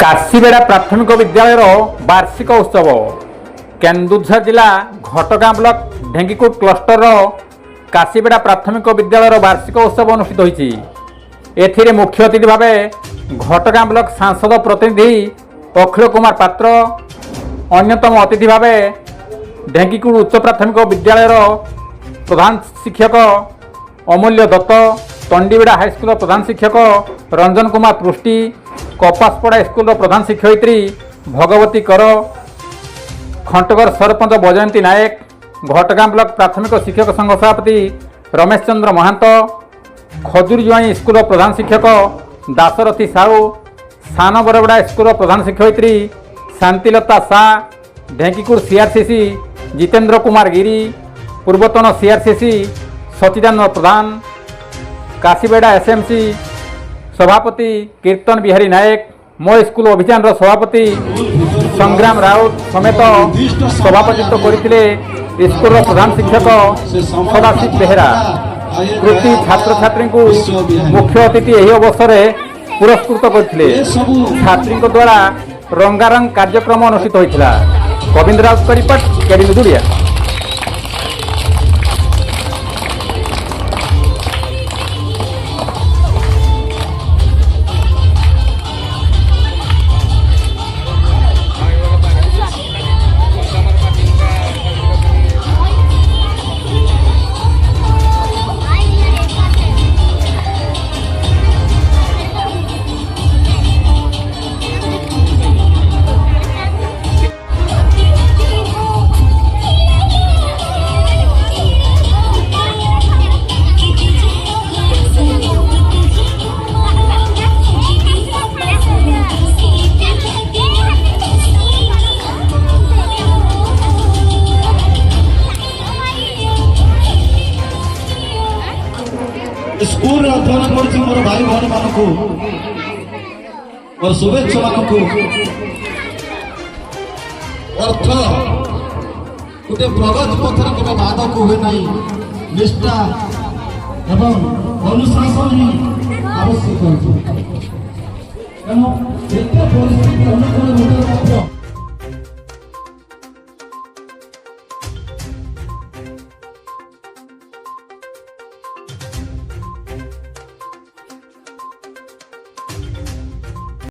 काशीबेड़ा प्राथमिक विद्यालय वार्षिक उत्सव केन्दुझर जिला घटगाँ ब्लॉक ढेंगीकुट क्लस्टर काशीबेड़ा प्राथमिक विद्यालय वार्षिक उत्सव अनुष्ठित होती। एथिरे मुख्य अतिथि भाव घटगाँ ब्लॉक सांसद प्रतिनिधि अखिल कुमार पात्र, अन्यतम अतिथि भाव ढेंगीकुट उच्च प्राथमिक विद्यालय प्रधान शिक्षक अमूल्य दत्त, तंडीबेड़ा हाईस्कल प्रधान शिक्षक रंजन कुमार पृष्टि, कपासपड़ा स्कूल प्रधान शिक्षयित्री भगवती कर, खंटगर सरपंच बजयंती नायक, घटगाँ ब्लॉक प्राथमिक शिक्षक संघ सभापति रमेश चंद्र महांत, खजुरजुआई स्कूल प्रधान शिक्षक दासरथी साहू, सान बरबड़ा स्कूल प्रधान शिक्षयित्री शांतिलता शाह, ढेंकीकुट सीआरसीसी जितेंद्र कुमार गिरी, पूर्वतन सीआरसीसी सचिदानंद प्रधान, काशीबेड़ा एसएमसी सभापति कीर्तन बिहारी नायक, मो स्कूल अभियान सभापति संग्राम राउत समेत सभापतित्व करते स्कूल प्रधान शिक्षक सदाशिव बेहेरा। कृति छात्र छात्री को मुख्य अतिथि यही अवसर में पुरस्कृत करते। छात्री द्वारा रंगारंग कार्यक्रम अनुष्ठित होता। गोविंद राउत का रिपोर्ट, केडी दुड़िया। स्कूल अध्ययन कर मोर भाई भाई मान को और शुभेच्छा मान को अर्थ गोटे प्रगति पथर के बाधक हुए नहीं, निष्ठा एवं अनुशासन ही आवश्यक है। परिस्थिति अनुकूल